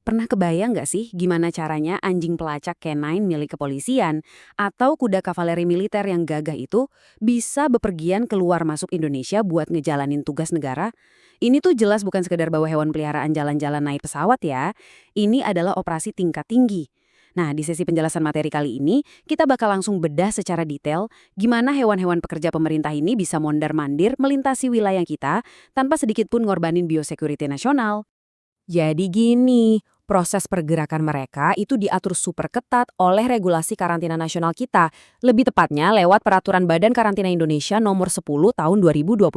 Pernah kebayang nggak sih gimana caranya anjing pelacak canine milik kepolisian atau kuda kavaleri militer yang gagah itu bisa bepergian keluar masuk Indonesia buat ngejalanin tugas negara? Ini tuh jelas bukan sekedar bawa hewan peliharaan jalan-jalan naik pesawat ya. Ini adalah operasi tingkat tinggi. Nah, di sesi penjelasan materi kali ini, kita bakal langsung bedah secara detail gimana hewan-hewan pekerja pemerintah ini bisa mondar-mandir melintasi wilayah kita tanpa sedikit pun ngorbanin biosecurity nasional. Jadi gini, proses pergerakan mereka itu diatur super ketat oleh regulasi karantina nasional kita, lebih tepatnya lewat Peraturan Badan Karantina Indonesia Nomor 10 Tahun 2024.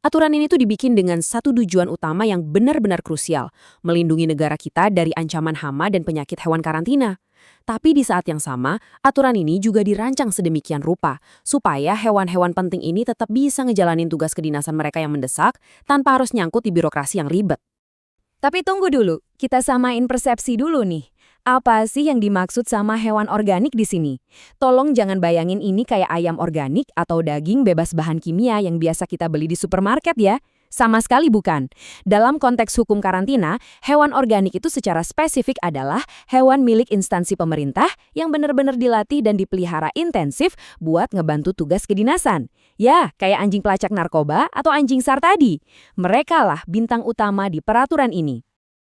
Aturan ini tuh dibikin dengan satu tujuan utama yang benar-benar krusial, melindungi negara kita dari ancaman hama dan penyakit hewan karantina. Tapi di saat yang sama, aturan ini juga dirancang sedemikian rupa, supaya hewan-hewan penting ini tetap bisa ngejalanin tugas kedinasan mereka yang mendesak tanpa harus nyangkut di birokrasi yang ribet. Tapi tunggu dulu, kita samain persepsi dulu nih. Apa sih yang dimaksud sama hewan organik di sini? Tolong jangan bayangin ini kayak ayam organik atau daging bebas bahan kimia yang biasa kita beli di supermarket ya. Sama sekali bukan. Dalam konteks hukum karantina, hewan organik itu secara spesifik adalah hewan milik instansi pemerintah yang benar-benar dilatih dan dipelihara intensif buat ngebantu tugas kedinasan. Ya, kayak anjing pelacak narkoba atau anjing SAR tadi. Mereka lah bintang utama di peraturan ini.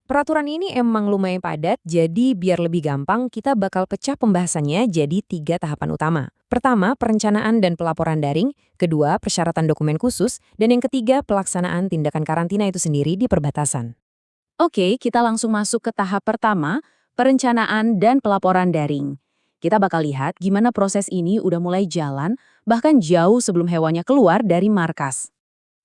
Peraturan ini emang lumayan padat, jadi biar lebih gampang kita bakal pecah pembahasannya jadi 3 tahapan utama. Pertama, perencanaan dan pelaporan daring. Kedua, persyaratan dokumen khusus. Dan yang ketiga, pelaksanaan tindakan karantina itu sendiri di perbatasan. Oke, kita langsung masuk ke tahap pertama, perencanaan dan pelaporan daring. Kita bakal lihat gimana proses ini udah mulai jalan, bahkan jauh sebelum hewannya keluar dari markas.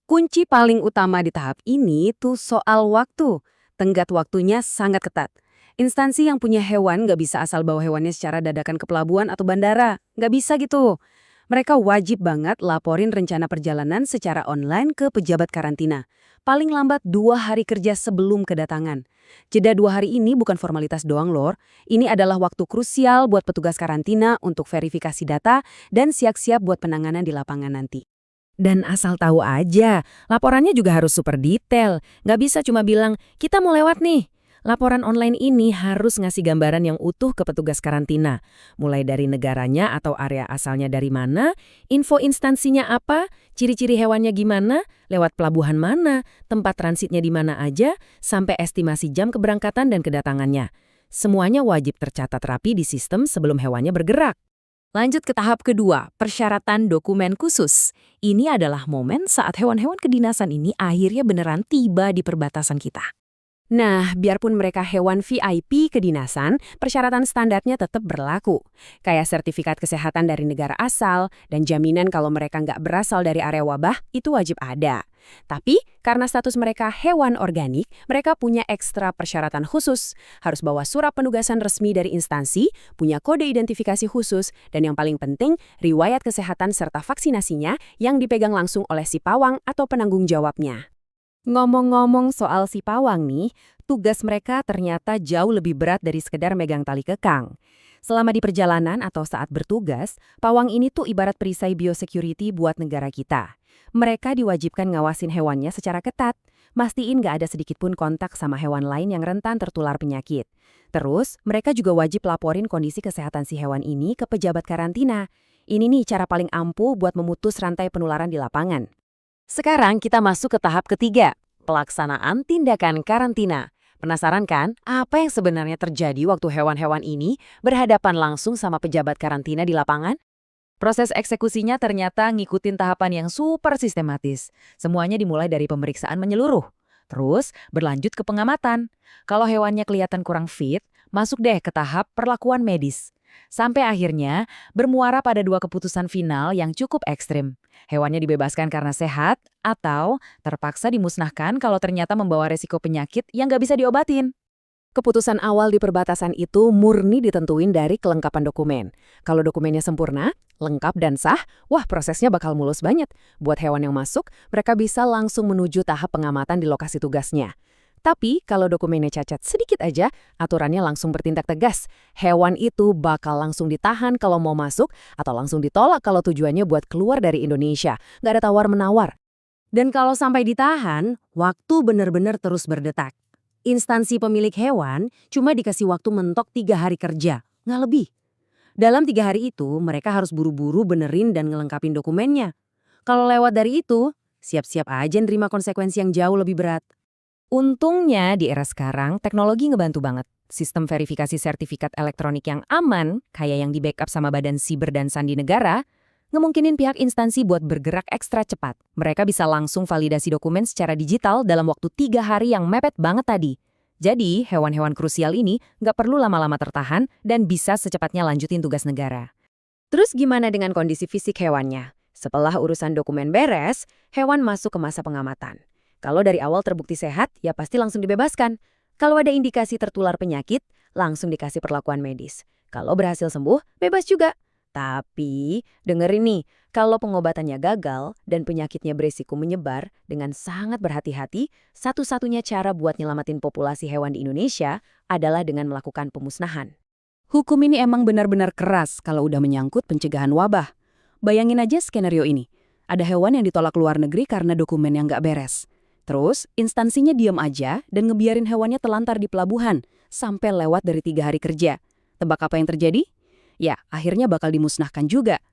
Kunci paling utama di tahap ini tuh soal waktu. Tenggat waktunya sangat ketat. Instansi yang punya hewan nggak bisa asal bawa hewannya secara dadakan ke pelabuhan atau bandara. Nggak bisa gitu. Mereka wajib banget laporin rencana perjalanan secara online ke pejabat karantina. Paling lambat 2 hari kerja sebelum kedatangan. Jeda 2 hari ini bukan formalitas doang lor. Ini adalah waktu krusial buat petugas karantina untuk verifikasi data dan siap-siap buat penanganan di lapangan nanti. Dan asal tahu aja, laporannya juga harus super detail. Nggak bisa cuma bilang, kita mau lewat nih. Laporan online ini harus ngasih gambaran yang utuh ke petugas karantina. Mulai dari negaranya atau area asalnya dari mana, info instansinya apa, ciri-ciri hewannya gimana, lewat pelabuhan mana, tempat transitnya di mana aja, sampai estimasi jam keberangkatan dan kedatangannya. Semuanya wajib tercatat rapi di sistem sebelum hewannya bergerak. Lanjut ke tahap kedua, persyaratan dokumen khusus. Ini adalah momen saat hewan-hewan kedinasan ini akhirnya beneran tiba di perbatasan kita. Nah, biarpun mereka hewan VIP kedinasan, persyaratan standarnya tetap berlaku. Kayak sertifikat kesehatan dari negara asal dan jaminan kalau mereka nggak berasal dari area wabah, itu wajib ada. Tapi, karena status mereka hewan organik, mereka punya ekstra persyaratan khusus. Harus bawa surat penugasan resmi dari instansi, punya kode identifikasi khusus, dan yang paling penting, riwayat kesehatan serta vaksinasinya yang dipegang langsung oleh si pawang atau penanggung jawabnya. Ngomong-ngomong soal si pawang nih, tugas mereka ternyata jauh lebih berat dari sekedar megang tali kekang. Selama di perjalanan atau saat bertugas, pawang ini tuh ibarat perisai biosecurity buat negara kita. Mereka diwajibkan ngawasin hewannya secara ketat, mastiin nggak ada sedikit pun kontak sama hewan lain yang rentan tertular penyakit. Terus, mereka juga wajib laporin kondisi kesehatan si hewan ini ke pejabat karantina. Ini nih cara paling ampuh buat memutus rantai penularan di lapangan. Sekarang kita masuk ke tahap ketiga, pelaksanaan tindakan karantina. Penasaran kan apa yang sebenarnya terjadi waktu hewan-hewan ini berhadapan langsung sama pejabat karantina di lapangan? Proses eksekusinya ternyata ngikutin tahapan yang super sistematis. Semuanya dimulai dari pemeriksaan menyeluruh. Terus berlanjut ke pengamatan. Kalau hewannya kelihatan kurang fit, masuk deh ke tahap perlakuan medis. Sampai akhirnya bermuara pada 2 keputusan final yang cukup ekstrim. Hewannya dibebaskan karena sehat atau terpaksa dimusnahkan kalau ternyata membawa resiko penyakit yang nggak bisa diobatin. Keputusan awal di perbatasan itu murni ditentuin dari kelengkapan dokumen. Kalau dokumennya sempurna, lengkap dan sah, wah prosesnya bakal mulus banget. Buat hewan yang masuk, mereka bisa langsung menuju tahap pengamatan di lokasi tugasnya. Tapi kalau dokumennya cacat sedikit aja, aturannya langsung bertindak tegas. Hewan itu bakal langsung ditahan kalau mau masuk atau langsung ditolak kalau tujuannya buat keluar dari Indonesia. Nggak ada tawar-menawar. Dan kalau sampai ditahan, waktu benar-benar terus berdetak. Instansi pemilik hewan cuma dikasih waktu mentok 3 hari kerja, nggak lebih. Dalam 3 hari itu, mereka harus buru-buru benerin dan ngelengkapin dokumennya. Kalau lewat dari itu, siap-siap aja nerima konsekuensi yang jauh lebih berat. Untungnya di era sekarang, teknologi ngebantu banget. Sistem verifikasi sertifikat elektronik yang aman, kayak yang di-backup sama Badan Siber dan Sandi Negara, ngemungkinin pihak instansi buat bergerak ekstra cepat. Mereka bisa langsung validasi dokumen secara digital dalam waktu 3 hari yang mepet banget tadi. Jadi, hewan-hewan krusial ini nggak perlu lama-lama tertahan dan bisa secepatnya lanjutin tugas negara. Terus gimana dengan kondisi fisik hewannya? Setelah urusan dokumen beres, hewan masuk ke masa pengamatan. Kalau dari awal terbukti sehat, ya pasti langsung dibebaskan. Kalau ada indikasi tertular penyakit, langsung dikasih perlakuan medis. Kalau berhasil sembuh, bebas juga. Tapi, dengerin nih, kalau pengobatannya gagal dan penyakitnya berisiko menyebar, dengan sangat berhati-hati, satu-satunya cara buat nyelamatin populasi hewan di Indonesia adalah dengan melakukan pemusnahan. Hukum ini emang benar-benar keras kalau udah menyangkut pencegahan wabah. Bayangin aja skenario ini. Ada hewan yang ditolak luar negeri karena dokumen yang nggak beres. Terus, instansinya diam aja dan ngebiarin hewannya telantar di pelabuhan sampai lewat dari 3 hari kerja. Tebak apa yang terjadi? Ya, akhirnya bakal dimusnahkan juga.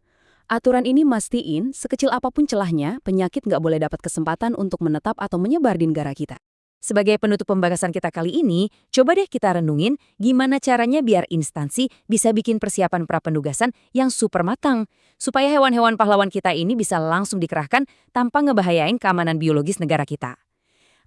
Aturan ini mastiin, sekecil apapun celahnya, penyakit nggak boleh dapat kesempatan untuk menetap atau menyebar di negara kita. Sebagai penutup pembahasan kita kali ini, coba deh kita renungin gimana caranya biar instansi bisa bikin persiapan prapenugasan yang super matang, supaya hewan-hewan pahlawan kita ini bisa langsung dikerahkan tanpa ngebahayain keamanan biologis negara kita.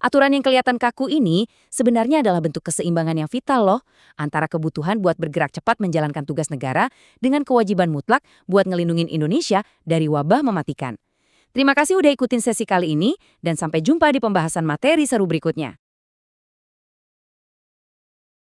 Aturan yang kelihatan kaku ini sebenarnya adalah bentuk keseimbangan yang vital loh, antara kebutuhan buat bergerak cepat menjalankan tugas negara dengan kewajiban mutlak buat ngelindungin Indonesia dari wabah mematikan. Terima kasih udah ikutin sesi kali ini, dan sampai jumpa di pembahasan materi seru berikutnya.